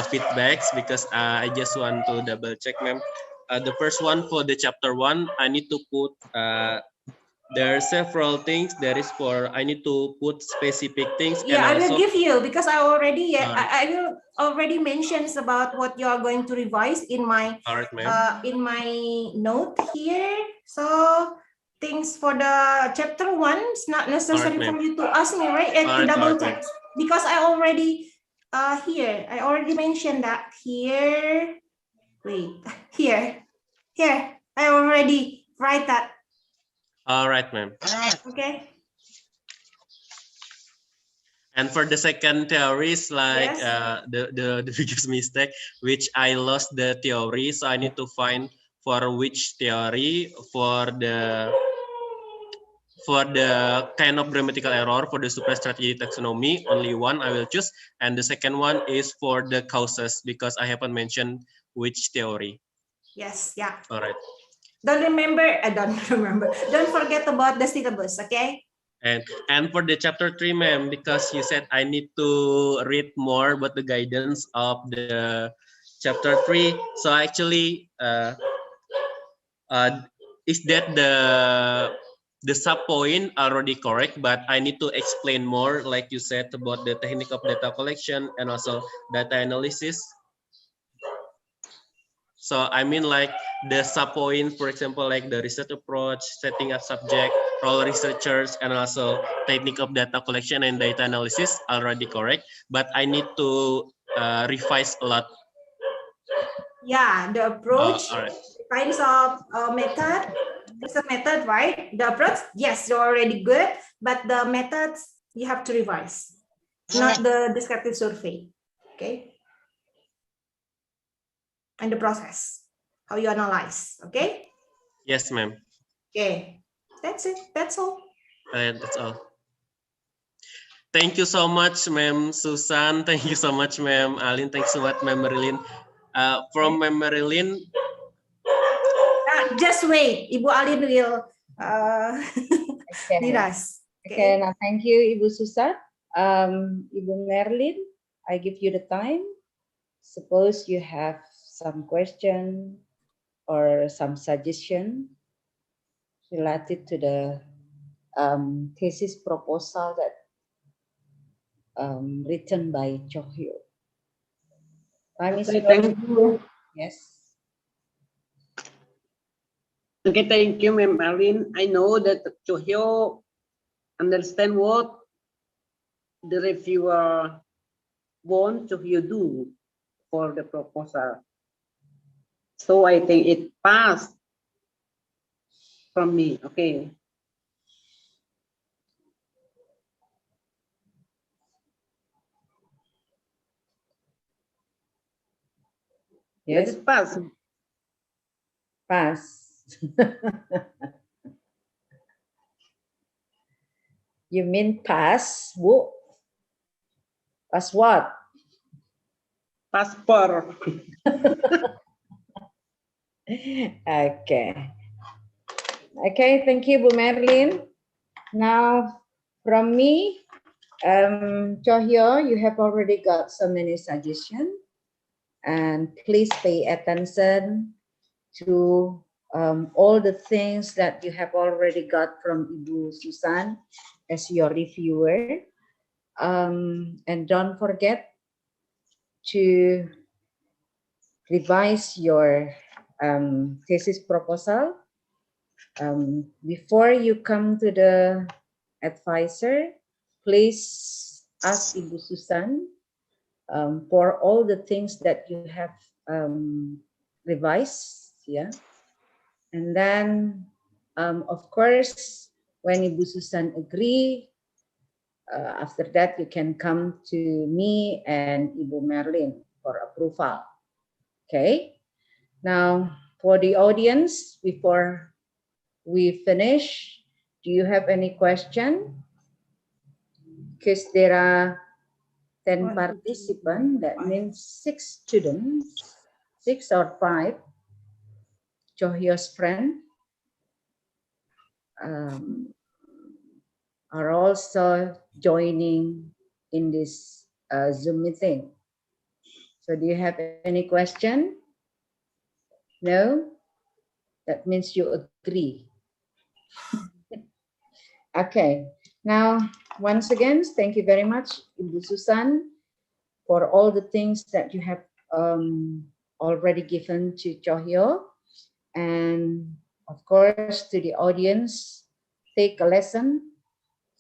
feedbacks because I just want to double check, ma'am. The first one for the chapter 1, I need to put there are several things. There is for I need to put specific things. Yeah, and I will also, give you because I already I will already mentions about what you are going to revise in my in my note here. So things for the chapter 1, it's not necessary for you to ask me, right? To double check because I already here I already mentioned that here. Wait, here I already write that. All right, ma'am. Okay. And for the second theories, like the biggest mistake, which I lost the theory, so I need to find for which theory for the kind of grammatical error for the superstrategy taxonomy, only one I will choose, and the second one is for the causes because I haven't mentioned which theory. Yes, yeah. All right. Don't forget about the syllabus, okay? And for the chapter 3, ma'am, because you said I need to read more about the guidance of the chapter 3. So actually, is that the sub point already correct? But I need to explain more, like you said, about the technique of data collection and also data analysis. So I mean like the sub point, for example, like the research approach, setting up subject, role researchers, and also technique of data collection and data analysis already correct. But I need to revise a lot. Yeah, the approach, all right. kinds of method. It's a method, right? The approach, yes, you're already good, but the methods you have to revise, not the descriptive survey. Okay. And the process, how you analyze, okay? Yes, ma'am. Okay, that's it. That's all. That's all. Thank you so much, ma'am Susan. Thank you so much, ma'am Alin. Thanks so much, ma'am Marilyn. From ma'am Marilyn. Just wait, Ibu Alin will lead us. Okay, now thank you, Ibu Susan. Ibu Marilyn, I give you the time. Suppose you have some question or some suggestion related to the thesis proposal that written by Cohyo. Okay, thank you. Yes. Okay, thank you, Ma'am Alin. I know that Cohyo understand what the reviewer want Cohyo do for the proposal. So I think it passed from me. Okay. Yes, That is past. past. You mean pass, Bu? Pass what? Passport. Okay. Okay, thank you, Bu Merlin. Now, from me, Cohyo, you have already got so many suggestions, and please pay attention to all the things that you have already got from Ibu Susan as your reviewer. And don't forget to revise your thesis proposal. Before you come to the advisor, please ask Ibu Susan for all the things that you have revised, yeah. And then, of course, when Ibu Susan agree, after that you can come to me and Ibu Merlin for approval. Okay. Now, for the audience, before we finish, do you have any question? Because there are 10 participants, that means 6 students, 6 or 5, Cohyo's friend, are also joining in this Zoom meeting. So do you have any question? No? That means you agree. Okay. Now, once again, thank you very much, Ibu Susan, for all the things that you have already given to Cohyo. And of course, to the audience, take a lesson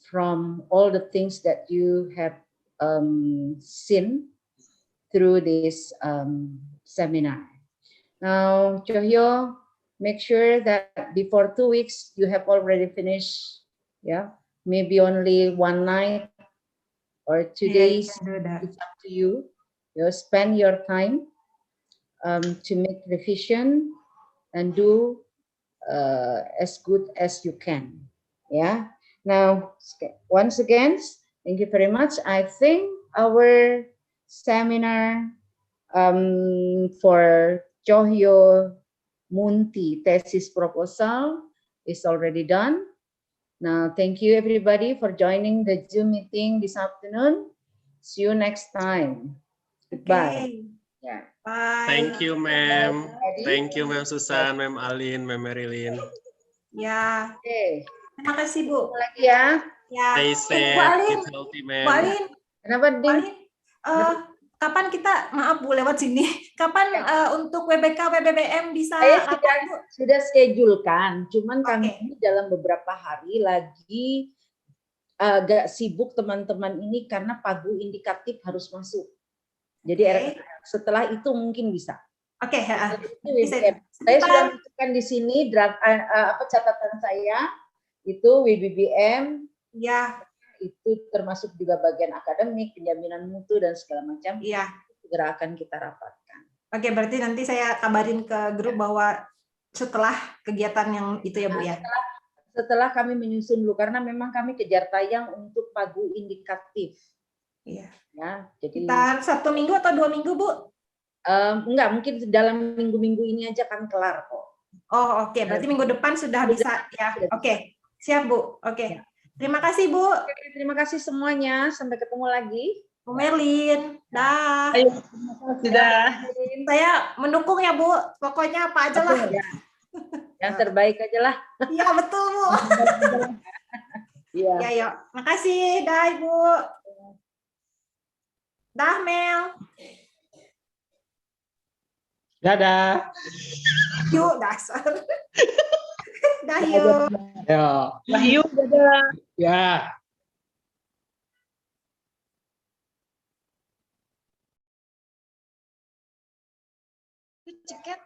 from all the things that you have seen through this seminar. Now, Cohyo, make sure that before 2 weeks, you have already finished, yeah, maybe only one night or 2 days, it's up to you. You spend your time to make revision and do as good as you can. Yeah. Now, once again, thank you very much. I think our seminar for Cohyo Muthi thesis proposal is already done. Now, thank you everybody for joining the Zoom meeting this afternoon. See you next time. Goodbye. Okay. Yeah. Bye. Thank you, ma'am. Thank you, Ma'am Susan, Ma'am Alin, Ma'am Marilyn. Ya. Oke. Terima kasih, Bu. Lagi ya. Ya. Stay Bu safe, Alin, keep healthy, Bu ma'am. Alin, Kenapa, Bu Din? Alin, kapan kita, maaf Bu lewat sini, kapan untuk WBK, WBBM bisa Saya rapat, Bu? sudah schedulekan, cuman Oke. kami ini dalam beberapa hari lagi agak sibuk teman-teman ini karena pagu indikatif harus masuk. Jadi setelah itu mungkin bisa. Oke, Saya sudah masukkan di sini draft catatan saya itu WBBM. Ya. Itu termasuk juga bagian akademik, penjaminan mutu dan segala macam. Iya. Segera akan kita rapatkan. Oke, berarti nanti saya kabarin ke grup bahwa setelah kegiatan yang itu ya Bu ya. Setelah kami menyusun dulu karena memang kami kejar tayang untuk pagu indikatif. Iya. Ya, jadi kita 1 minggu atau 2 minggu Bu? Enggak, mungkin dalam minggu-minggu ini aja kan kelar kok. Oh, oke. Berarti minggu depan sudah bisa ya. Oke. Siap, Bu. Oke. Ya. Terima kasih, Bu. Terima kasih semuanya. Sampai ketemu lagi. Bu Merlin. Dah. Ayo, sudah. Saya mendukung ya, Bu. Pokoknya apa aja lah. Ya. Yang terbaik aja lah. Iya, betul, Bu. Iya. Ya, yuk. Makasih. Dah, Ibu. Dah, Mel. Dadah. Yuk, dasar. Dah, yuk. Ya. Yuk, dadah. Ya. Ceket.